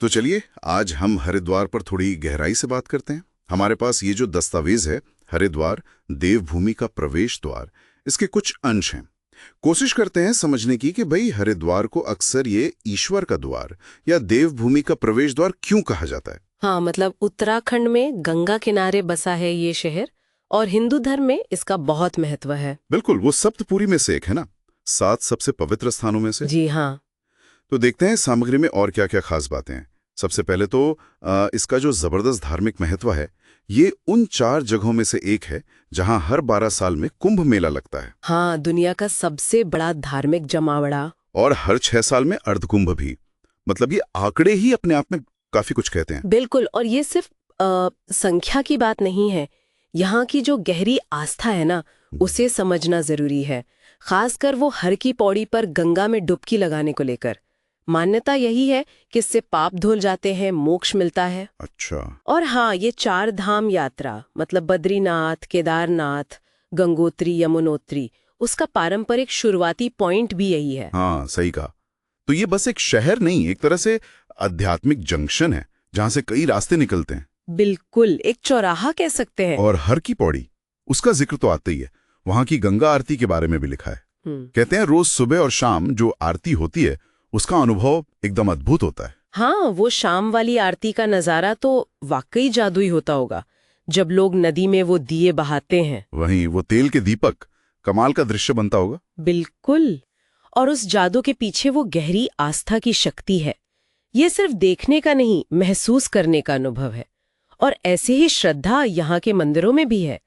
तो चलिए आज हम हरिद्वार पर थोड़ी गहराई से बात करते हैं। हमारे पास ये जो दस्तावेज है, हरिद्वार देवभूमि का प्रवेश द्वार, इसके कुछ अंश हैं। कोशिश करते हैं समझने की कि भाई हरिद्वार को अक्सर ये ईश्वर का द्वार या देवभूमि का प्रवेश द्वार क्यों कहा जाता है। हाँ, मतलब उत्तराखंड में गंगा किनारे बसा है ये शहर और हिंदू धर्म में इसका बहुत महत्व है। बिल्कुल, वो सप्तपुरी में से एक है ना, 7 सबसे पवित्र स्थानों में से। जी हाँ। तो देखते हैं सामग्री में और क्या क्या खास बातें हैं। सबसे पहले तो इसका जो जबरदस्त धार्मिक महत्व है, ये उन 4 जगहों में से एक है जहां हर 12 साल में कुंभ मेला लगता है। हाँ, दुनिया का सबसे बड़ा धार्मिक जमावड़ा। और हर 6 साल में अर्धकुंभ भी। मतलब ये आंकड़े ही अपने आप में काफी कुछ कहते हैं। बिल्कुल, और ये सिर्फ संख्या की बात नहीं है। यहाँ की जो गहरी आस्था है ना, उसे समझना जरूरी है। खासकर वो हर की पौड़ी पर गंगा में डुबकी लगाने को लेकर मान्यता यही है कि इससे पाप धुल जाते हैं, मोक्ष मिलता है। अच्छा। और हाँ, ये 4 धाम यात्रा मतलब बद्रीनाथ, केदारनाथ, गंगोत्री, यमुनोत्री, उसका पारंपरिक शुरुआती पॉइंट भी यही है। हाँ, सही कहा। तो ये बस एक शहर नहीं, एक तरह से आध्यात्मिक जंक्शन है जहां से कई रास्ते निकलते हैं। बिल्कुल, एक चौराहा कह सकते हैं। और हर की पौड़ी, उसका जिक्र तो आता ही है। वहां की गंगा आरती के बारे में भी लिखा है। कहते हैं रोज सुबह और शाम जो आरती होती है उसका अनुभव एकदम अद्भुत होता है। हाँ, वो शाम वाली आरती का नजारा तो वाकई जादुई होता होगा, जब लोग नदी में वो दिए बहाते हैं। वहीं वो तेल के दीपक, कमाल का दृश्य बनता होगा। बिल्कुल, और उस जादू के पीछे वो गहरी आस्था की शक्ति है। ये सिर्फ देखने का नहीं, महसूस करने का अनुभव है। और ऐसे ही श्रद्धा यहाँ के मंदिरों में भी है।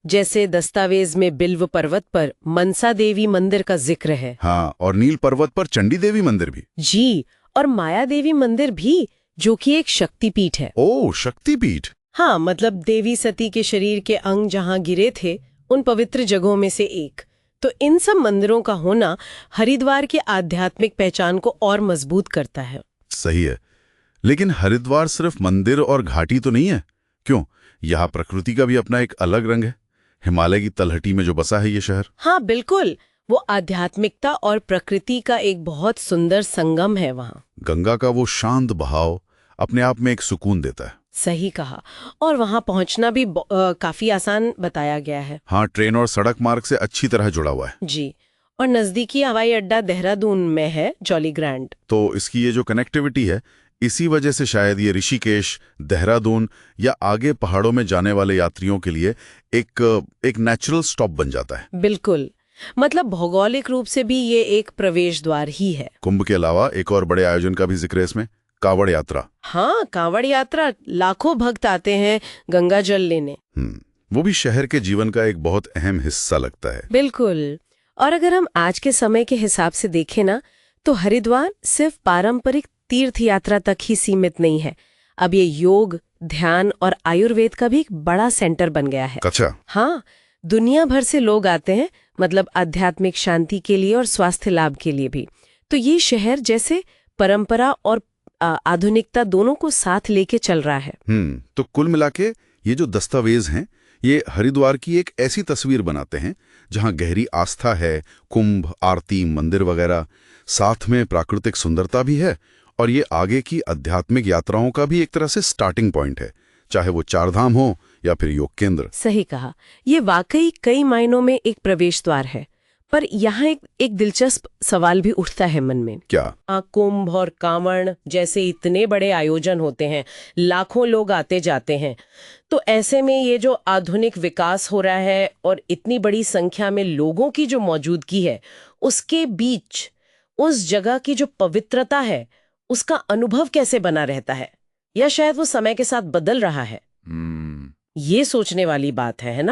जैसे दस्तावेज में बिल्व पर्वत पर मनसा देवी मंदिर का जिक्र है। हाँ, और नील पर्वत पर चंडी देवी मंदिर भी। जी, और माया देवी मंदिर भी, जो कि एक शक्तिपीठ है। ओह, शक्तिपीठ। हाँ, मतलब देवी सती के शरीर के अंग जहाँ गिरे थे, उन पवित्र जगहों में से एक। तो इन सब मंदिरों का होना हरिद्वार की आध्यात्मिक पहचान को और मजबूत करता है। सही है, लेकिन हरिद्वार सिर्फ मंदिर और घाटी तो नहीं है। क्यों, यहाँ प्रकृति का भी अपना एक अलग रंग है। हिमालय की तलहटी में जो बसा है ये शहर। हाँ बिल्कुल, वो आध्यात्मिकता और प्रकृति का एक बहुत सुंदर संगम है वहाँ। गंगा का वो शांत बहाव अपने आप में एक सुकून देता है। सही कहा, और वहाँ पहुँचना भी काफी आसान बताया गया है। हाँ, ट्रेन और सड़क मार्ग से अच्छी तरह जुड़ा हुआ है। जी, और नजदीकी हवाई अड्डा देहरादून में है, जॉली ग्रैंड। तो इसकी ये जो कनेक्टिविटी है, इसी वजह से शायद ये ऋषिकेश, देहरादून या आगे पहाड़ों में जाने वाले यात्रियों के लिए एक नेचुरल स्टॉप बन जाता है। बिल्कुल, मतलब भौगोलिक रूप से भी ये एक प्रवेश द्वार ही है। कुंभ के अलावा एक और बड़े आयोजन का भी जिक्र है इसमें, कांवड़ यात्रा। हाँ, कांवड़ यात्रा, लाखों भक्त आते हैं गंगा जल लेने। वो भी शहर के जीवन का एक बहुत अहम हिस्सा लगता है। बिल्कुल, और अगर हम आज के समय के हिसाब से देखें ना, तो हरिद्वार सिर्फ पारंपरिक तीर्थ यात्रा तक ही सीमित नहीं है। अब ये योग, ध्यान और आयुर्वेद का भी एक बड़ा सेंटर बन गया है। अच्छा। हाँ, दुनिया भर से लोग आते हैं, मतलब आध्यात्मिक शांति के लिए और स्वास्थ्य लाभ के लिए भी। तो ये शहर जैसे परंपरा और आधुनिकता दोनों को साथ लेके चल रहा है। तो कुल मिलाके ये जो दस्तावेज हैं, ये हरिद्वार की एक ऐसी तस्वीर बनाते हैं जहां गहरी आस्था है, कुंभ, आरती, मंदिर वगैरह, साथ में प्राकृतिक सुंदरता भी है, और ये आगे की आध्यात्मिक यात्राओं का भी एक तरह से स्टार्टिंग पॉइंट है, चाहे वो 4 धाम हो या फिर योग केंद्र। सही कहा, ये वाकई कई मायनों में एक प्रवेश द्वार है। पर यहाँ एक दिलचस्प सवाल भी उठता है मन में। क्या? कुंभ और कांवड़ जैसे इतने बड़े आयोजन होते हैं, लाखों लोग आते जाते हैं, तो ऐसे में ये जो आधुनिक विकास हो रहा है और इतनी बड़ी संख्या में लोगों की जो मौजूदगी है, उसके बीच उस जगह की जो पवित्रता है, उसका अनुभव कैसे बना रहता है, या शायद वो समय के साथ बदल रहा है? ये सोचने वाली बात है ना।